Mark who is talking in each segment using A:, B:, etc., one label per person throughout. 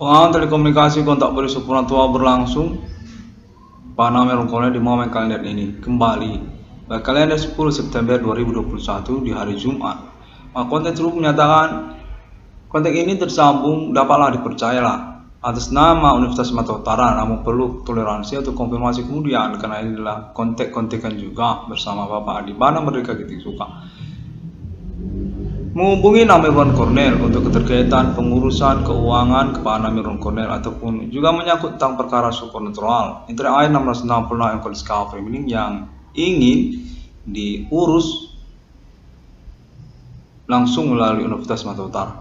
A: Pengawan telekomunikasi kontak beri supernatural berlangsung pada Merongkone di momen kalender ini kembali pada kalender 10 September 2021 di hari Jumat. Konten tersebut menyatakan konten ini tersambung dapatlah dipercayalah atas nama Universitas Sumatera Utara, namun perlu toleransi atau konfirmasi kemudian karena ini adalah kontek-kontekan juga bersama Bapak Adibana Merdeka Giting Suka. Menghubungi Namirwan Cornel untuk keterkaitan pengurusan keuangan kepada Namirwan Cornel ataupun juga menyangkut tentang perkara supernatural Interi Air 666 yang Discovery yang ingin diurus langsung melalui Universitas Sumatera Utara.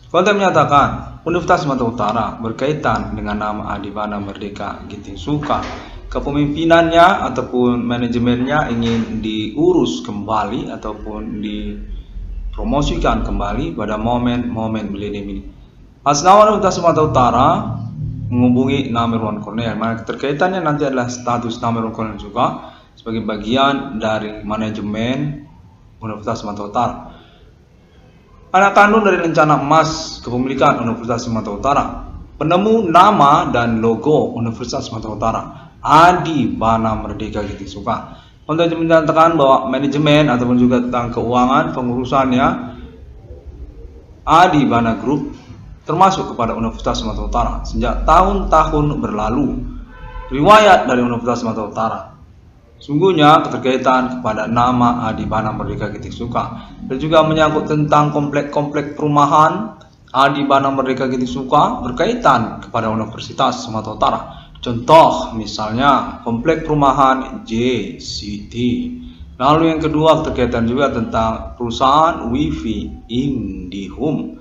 A: Konten menyatakan Universitas Sumatera Utara berkaitan dengan nama Adibana Merdeka Giting Suka, kepemimpinannya ataupun manajemennya ingin diurus kembali ataupun dipromosikan kembali pada momen-momen milenium ini. Atas nama Universitas Sumatera Utara menghubungi Namirwan Cornel, mana keterkaitannya nanti adalah status Namirwan Cornel juga sebagai bagian dari manajemen Universitas Sumatera Utara. Anak kandung dari rencana emas kepemilikan Universitas Sumatera Utara, penemu nama dan logo Universitas Sumatera Utara, Adibana Merdeka Giting Suka. Untuk menyatakan bahwa manajemen ataupun juga tentang keuangan pengurusannya Adibana Group termasuk kepada Universitas Sumatera Utara sejak tahun-tahun berlalu. Riwayat dari Universitas Sumatera Utara, sungguhnya keterkaitan kepada nama Adibana Merdeka Giting Suka dan juga menyangkut tentang komplek-komplek perumahan Adibana Merdeka Giting Suka berkaitan kepada Universitas Sumatera Utara. Contoh misalnya komplek perumahan JCT. Lalu yang kedua keterkaitan juga tentang perusahaan WiFi IndiHome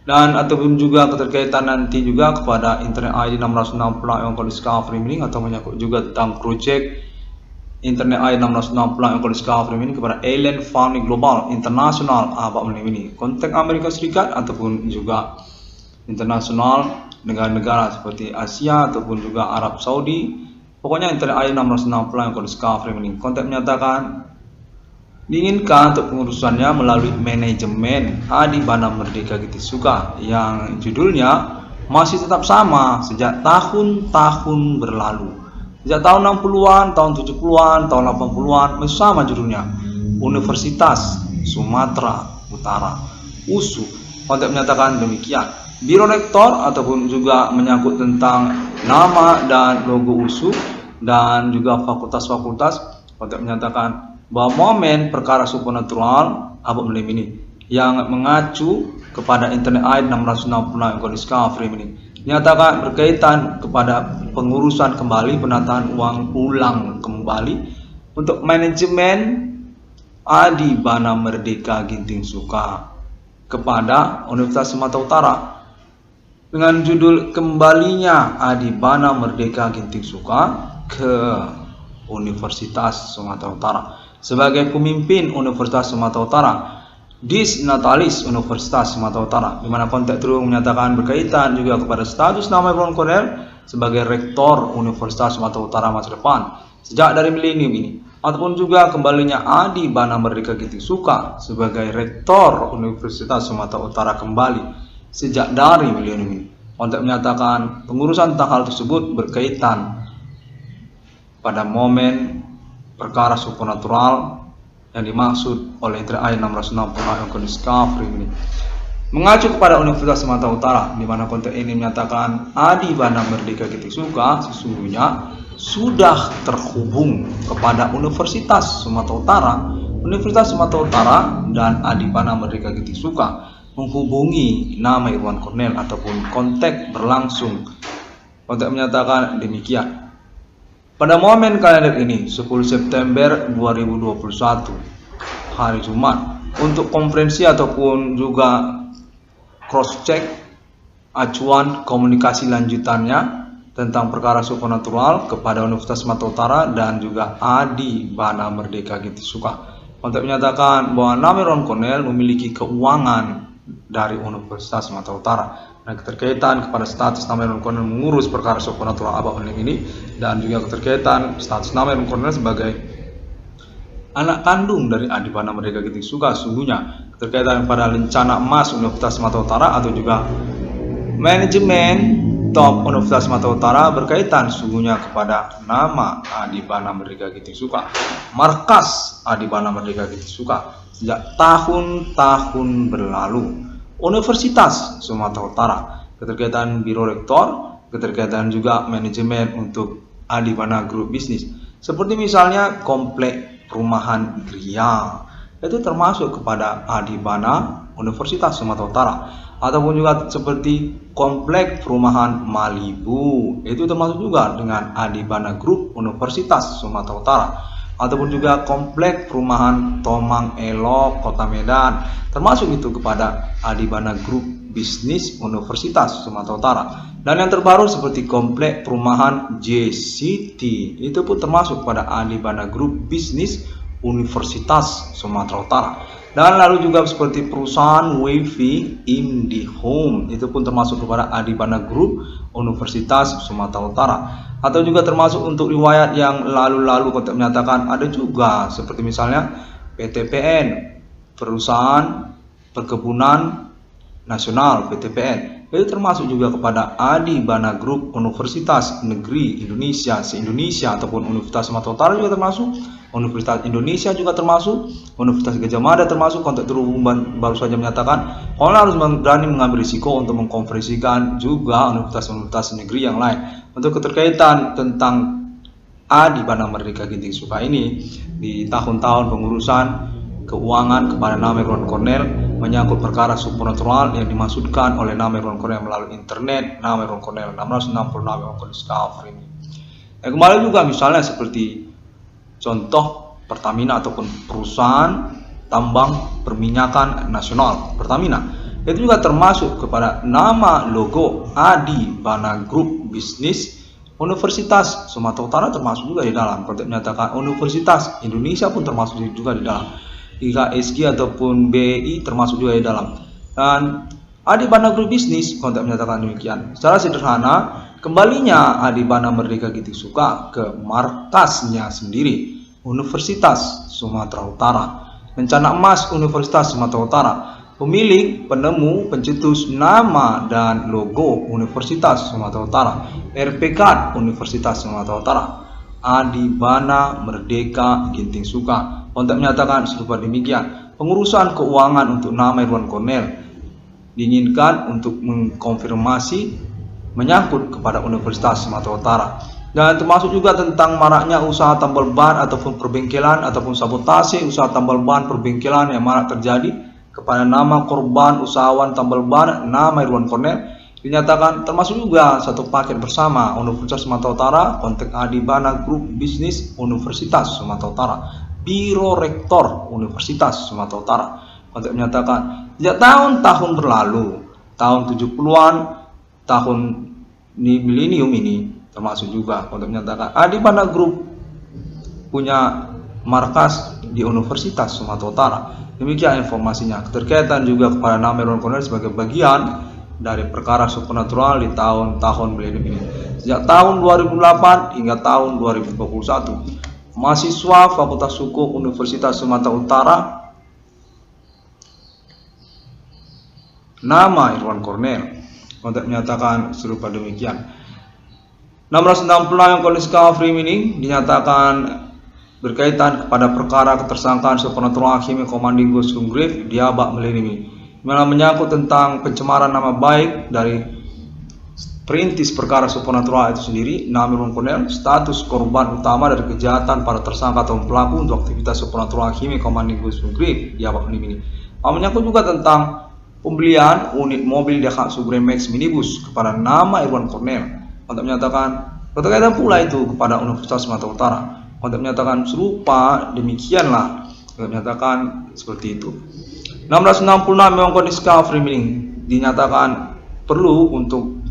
A: dan ataupun juga keterkaitan nanti juga kepada Internet ID 660 yang Discovery ini atau menyangkut juga tentang proyek Internet ID 660 yang Discovery ini kepada Alien Funding Global Internasional ini konteks Amerika Serikat ataupun juga internasional negara-negara seperti Asia ataupun juga Arab Saudi. Pokoknya Internet ID 660 yang Discovery ini konteks menyatakan diinginkan untuk pengurusannya melalui manajemen Adibana Merdeka Giting Suka yang judulnya masih tetap sama sejak tahun-tahun berlalu. Sejak tahun 60-an, tahun 70-an, tahun 80-an masih sama judulnya, Universitas Sumatera Utara, USU. Konteks menyatakan demikian. Biro Rektor ataupun juga menyangkut tentang nama dan logo USU dan juga fakultas-fakultas, konteks menyatakan bahwa momen perkara supernatural ini yang mengacu kepada Internet ID 660 yang Discovery ini nyatakan berkaitan kepada pengurusan kembali penataan uang ulang kembali untuk manajemen Adibana Merdeka Giting Suka kepada Universitas Sumatera Utara dengan judul kembalinya Adibana Merdeka Giting Suka ke Universitas Sumatera Utara sebagai pemimpin Universitas Sumatera Utara, Disnatalis Universitas Sumatera Utara, di mana konteks terus menyatakan berkaitan juga kepada status Namirwan Cornel sebagai Rektor Universitas Sumatera Utara masa depan sejak dari milenium ini, ataupun juga kembalinya Adibana Merdeka Giting Suka sebagai Rektor Universitas Sumatera Utara kembali sejak dari milenium ini. Konteks menyatakan pengurusan tentang hal tersebut berkaitan pada momen perkara supernatural yang dimaksud oleh Interi Air 660 yang Discovery ini mengacu kepada Universitas Sumatera Utara, di mana konteks ini menyatakan Adibana Merdeka Giting Suka sesungguhnya sudah terhubung kepada Universitas Sumatera Utara. Universitas Sumatera Utara dan Adibana Merdeka Giting Suka menghubungi Namirwan Cornel ataupun kontak berlangsung. Kontak menyatakan demikian. Pada momen kalender ini 10 September 2021 hari Jumat untuk konferensi ataupun juga cross check acuan komunikasi lanjutannya tentang perkara supernatural kepada Universitas Sumatera Utara dan juga Adibana Merdeka Giting Suka. Kontak menyatakan bahwa Namirwan Cornel memiliki keuangan dari Universitas Sumatera Utara dan keterkaitan kepada status Namirwan Cornel mengurus perkara supernatural ini dan juga keterkaitan status Namirwan Cornel sebagai anak kandung dari Adibana Merdeka Giting Suka. Sungguhnya keterkaitan pada rencana emas Universitas Sumatera Utara atau juga manajemen Top Universitas Sumatera Utara berkaitan sesungguhnya kepada nama Adibana Merdeka Ginting Suka, markas Adibana Merdeka Ginting Suka sejak tahun-tahun berlalu. Universitas Sumatera Utara, keterkaitan Biro Rektor, keterkaitan juga manajemen untuk Adibana Group Bisnis, seperti misalnya komplek perumahan Gria, itu termasuk kepada Adibana Universitas Sumatera Utara, ataupun juga seperti komplek perumahan Malibu, itu termasuk juga dengan Adibana Group Universitas Sumatera Utara, ataupun juga komplek perumahan Tomang Elok Kota Medan, termasuk itu kepada Adibana Group Bisnis Universitas Sumatera Utara. Dan yang terbaru seperti komplek perumahan JCT, itu pun termasuk kepada Adibana Group Bisnis Universitas Sumatera Utara. Dan lalu juga seperti perusahaan WiFi IndiHome, itu pun termasuk kepada Adibana Group Universitas Sumatera Utara. Atau juga termasuk untuk riwayat yang lalu-lalu untuk menyatakan ada juga seperti misalnya PTPN, Perusahaan Perkebunan Nasional PTPN, itu termasuk juga kepada Adibana Group Universitas Negeri Indonesia se-Indonesia, ataupun Universitas Sumatera Utara juga termasuk, Universitas Indonesia juga termasuk, Universitas Gajah Mada termasuk. Kontak terhubung baru saja menyatakan kalau harus berani mengambil risiko untuk mengkonversikan juga universitas-universitas negeri yang lain. Untuk keterkaitan tentang Adibana Merdeka Ginting Suka ini di tahun-tahun pengurusan keuangan kepada nama Irwan Cornel menyangkut perkara supernatural yang dimaksudkan oleh nama Irwan Cornel melalui internet, nama Irwan Cornel 666 Irwan Cornel Discovery ini. Kembali juga misalnya seperti contoh Pertamina ataupun perusahaan tambang perminyakan nasional Pertamina, itu juga termasuk kepada nama logo Adibana Group Bisnis Universitas Sumatera Utara, termasuk juga di dalam. Konteks menyatakan Universitas Indonesia pun termasuk juga di dalam. IKSG ataupun BI termasuk juga di dalam. Dan Adibana Group Bisnis konteks menyatakan demikian. Secara sederhana, kembalinya Adibana Merdeka Ginting Suka ke markasnya sendiri, Universitas Sumatera Utara. Rencana Emas Universitas Sumatera Utara, pemilik, penemu, pencetus nama dan logo Universitas Sumatera Utara, RPK Universitas Sumatera Utara, Adibana Merdeka Ginting Suka. Konteks menyatakan serupa demikian. Pengurusan keuangan untuk nama Irwan Cornel diinginkan untuk mengkonfirmasi menyangkut kepada Universitas Sumatera Utara. Dan termasuk juga tentang maraknya usaha tambal ban ataupun perbengkelan ataupun sabotase usaha tambal ban perbengkelan yang marak terjadi kepada nama korban usahawan tambal ban nama Irwan Cornel, dinyatakan termasuk juga satu paket bersama Universitas Sumatera Utara, konteks Adibana Group Bisnis Universitas Sumatera Utara, Biro Rektor Universitas Sumatera Utara. Konteks menyatakan sejak tahun-tahun berlalu, tahun 70-an, tahun milenium ini, termasuk juga untuk menyatakan Adibana Group punya markas di Universitas Sumatera Utara. Demikian informasinya. Keterkaitan juga kepada nama Irwan Cornel sebagai bagian dari perkara supernatural di tahun-tahun milenium ini. Sejak tahun 2008 hingga tahun 2021, mahasiswa Fakultas Hukum Universitas Sumatera Utara nama Irwan Cornel konteks menyatakan serupa demikian. 666 yang kondisi Discovery ini dinyatakan berkaitan kepada perkara ketersangkaan supernatural Hakim Komanding Gus Humgrave Diabak Melinimi, mana menyangkut tentang pencemaran nama baik dari perintis perkara supernatural itu sendiri, nama Irwan Cornel, status korban utama dari kejahatan para tersangka atau pelaku untuk aktivitas supernatural Hakim Komanding Gus Humgrave Diabak Melinimi. Menyangkut juga tentang pembelian unit mobil DH Supremax minibus kepada nama Irwan Cornel. Untuk menyatakan berkaitan pula itu kepada Universitas Sumatera Utara. Untuk menyatakan serupa demikianlah. Untuk menyatakan seperti itu. 1666 memang kondisi Discovery Meeting dinyatakan perlu untuk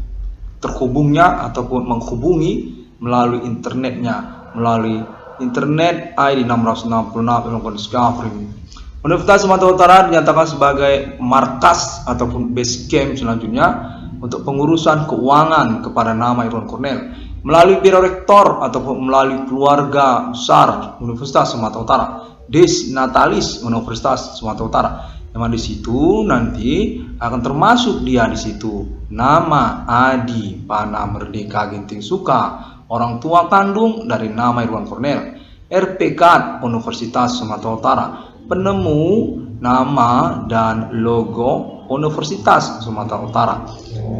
A: terhubungnya ataupun menghubungi melalui internetnya, melalui internet ID 666 memang kondisi Discovery Meeting. Universitas Sumatera Utara dinyatakan sebagai markas ataupun base camp selanjutnya untuk pengurusan keuangan kepada nama Irwan Cornel melalui Biro Rektor ataupun melalui keluarga besar Universitas Sumatera Utara, Des Natalis Universitas Sumatera Utara, Memang di situ nanti akan termasuk dia di situ nama Adi Bana Merdeka Ginting Suka, orang tua kandung dari nama Irwan Cornel, RPK Universitas Sumatera Utara, penemu nama dan logo Universitas Sumatera Utara.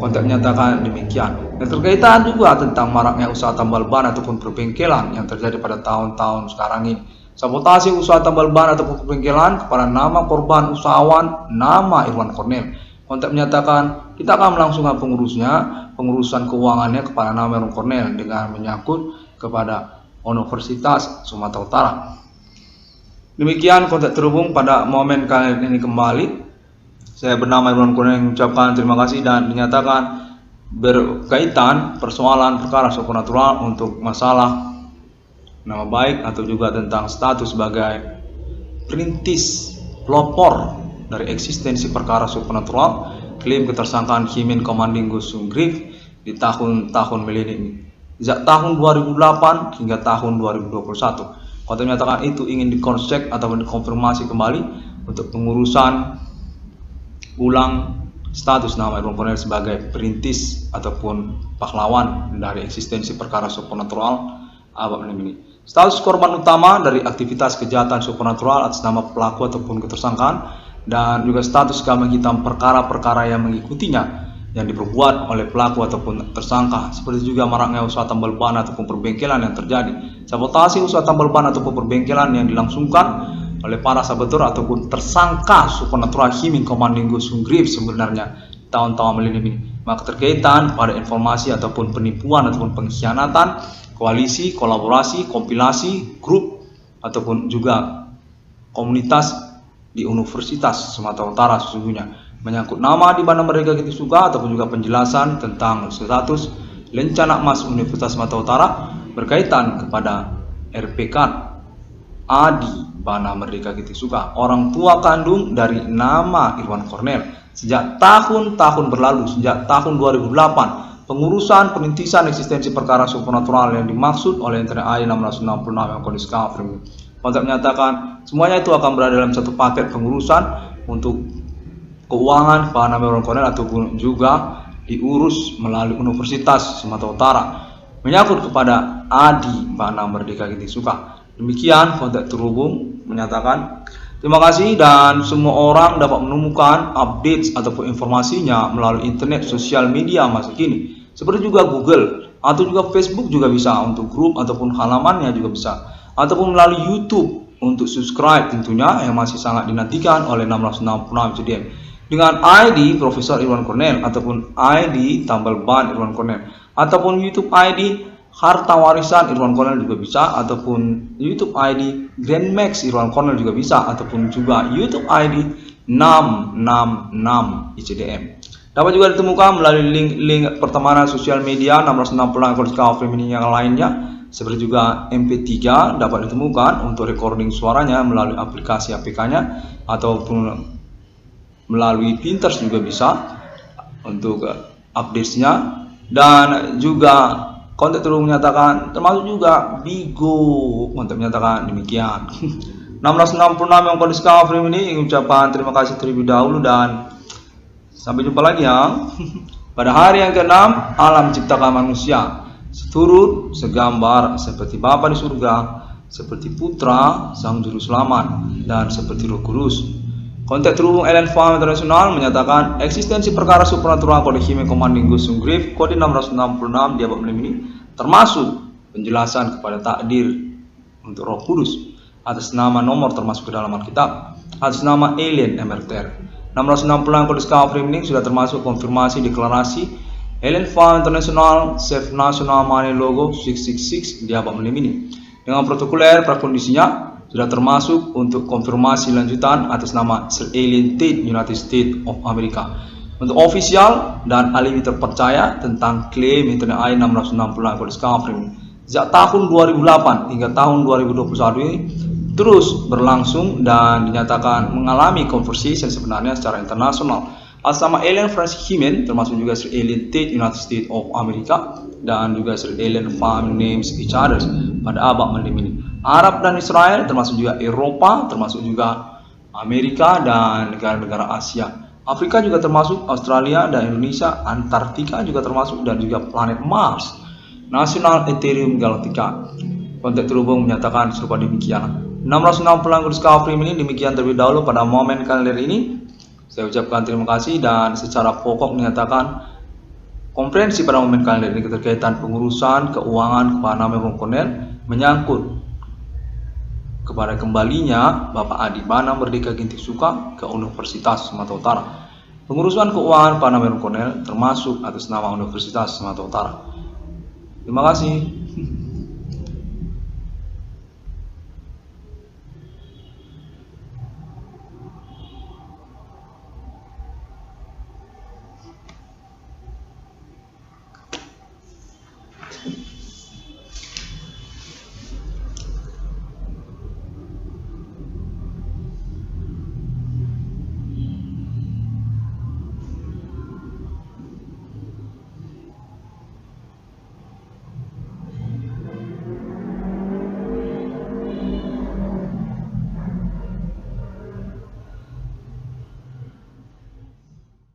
A: Kontak menyatakan demikian. Dan terkaitan juga tentang maraknya usaha tambal ban ataupun perbengkelan yang terjadi pada tahun-tahun sekarang ini. Sabotase usaha tambal ban ataupun perbengkelan kepada nama korban usahawan nama Irwan Cornel. Kontak menyatakan kita akan melangsungkan pengurusan keuangannya kepada nama Irwan Cornel dengan menyangkut kepada Universitas Sumatera Utara. Demikian kontak terhubung pada momen kali ini kembali. Saya bernama Irwan Cornel mengucapkan terima kasih dan dinyatakan berkaitan persoalan perkara supernatural untuk masalah nama baik atau juga tentang status sebagai perintis pelopor dari eksistensi perkara supernatural, klaim ketersangkaan Himen Commanding Gusung Grief di tahun-tahun milenium ini. Sejak tahun 2008 hingga tahun 2021. Kontak menyatakan itu ingin dikonsek atau dikonfirmasi kembali untuk pengurusan ulang status nama Irwan Cornel sebagai perintis ataupun pahlawan dari eksistensi perkara supernatural abad ini. Status korban utama dari aktivitas kejahatan supernatural atas nama pelaku ataupun ketersangkaan, dan juga status kambing hitam perkara-perkara yang mengikutinya yang diperbuat oleh pelaku ataupun tersangka, seperti juga maraknya usaha tambal ban ataupun perbengkelan yang terjadi. Sabotase usaha tambal ban ataupun perbengkelan yang dilangsungkan oleh para saboteur ataupun tersangka supernatural Himen Commanding Gusung Grief sebenarnya tahun-tahun milenium ini. Maka terkaitan pada informasi ataupun penipuan ataupun pengkhianatan, koalisi, kolaborasi, kompilasi, grup ataupun juga komunitas di Universitas Sumatera Utara sesungguhnya menyangkut nama di Bana Merdeka Ginting Suka ataupun juga penjelasan tentang status Lencana Emas Universitas Sumatera Utara berkaitan kepada RPK Adi Bana Merdeka Ginting Suka, orang tua kandung dari nama Irwan Cornel. Sejak tahun-tahun berlalu, sejak tahun 2008, pengurusan perintisan eksistensi perkara supernatural yang dimaksud oleh Internet AI 666 yang kondisi cover. Kontak menyatakan semuanya itu akan berada dalam satu paket pengurusan untuk keuangan kepada nama Irwan Cornel ataupun juga diurus melalui Universitas Sumatera Utara menyangkut kepada Adi Bana Merdeka Ginting Suka. Demikian kontak terhubung menyatakan terima kasih dan semua orang dapat menemukan updates ataupun informasinya melalui internet sosial media masa kini seperti juga Google atau juga Facebook juga bisa untuk grup ataupun halamannya juga bisa, ataupun melalui YouTube untuk subscribe tentunya yang masih sangat dinantikan oleh 666 CDM dengan ID Profesor Irwan Cornel ataupun ID tambal ban Irwan Cornel ataupun YouTube ID Harta Warisan Irwan Cornel juga bisa, ataupun YouTube ID Grand Max Irwan Cornel juga bisa, ataupun juga YouTube ID 666 ICDM. Dapat juga ditemukan melalui link-link pertemanan sosial media 666 cover ini yang lainnya, seperti juga MP3 dapat ditemukan untuk recording suaranya melalui aplikasi APK-nya ataupun melalui Pinterest juga bisa untuk updates-nya, dan juga kontak terus menyatakan termasuk juga Bigo kontak menyatakan demikian. 666 yang kondisi cover ini mengucapkan terima kasih terlebih dahulu dan sampai jumpa lagi ya. Pada hari yang ke-6 alam ciptakan manusia seturut segambar seperti Bapa di surga, seperti Putra Sang Juru Selamat, dan seperti Roh Kudus. Kontak terhubung Ellen Farm Internasional menyatakan eksistensi perkara supernatural kode Himen Commanding Gusung Grief kode 666 di abad ini termasuk penjelasan kepada takdir untuk Roh Kudus atas nama nomor termasuk ke dalam Alkitab atas nama Alien Emerter. 666 kode cover ini sudah termasuk konfirmasi deklarasi Ellen Farm International Safe National Money Logo 666 di abad ini dengan protokoler prakondisinya sudah termasuk untuk konfirmasi lanjutan atas nama Sir Alien Tate United States of America untuk ofisial dan alimi terpercaya tentang klaim Internet AI 666 kode cover ini sejak tahun 2008 hingga tahun 2021 ini terus berlangsung dan dinyatakan mengalami conversation sebenarnya secara internasional atas nama Alien Francis Himen, termasuk juga Sir Alien Tate United States of America dan juga Sir Alien Farm Names Each Others pada abad ini. Arab dan Israel termasuk juga Eropa, termasuk juga Amerika dan negara-negara Asia. Afrika juga termasuk, Australia dan Indonesia, Antartika juga termasuk, dan juga planet Mars. Nasional Ethereum Galactica. Kontak terhubung menyatakan serupa demikian. 660 Discovery ini demikian terlebih dahulu pada momen kalender ini. Saya ucapkan terima kasih dan secara pokok menyatakan komprehensi pada momen kalender ini keterkaitan pengurusan keuangan kepada nama Kornel menyangkut kepada kembalinya Bapak Adi Bana Merdeka Ginting Suka ke Universitas Sumatera Utara. Pengurusan keuangan Pak Namen Kornel termasuk atas nama Universitas Sumatera Utara. Terima kasih.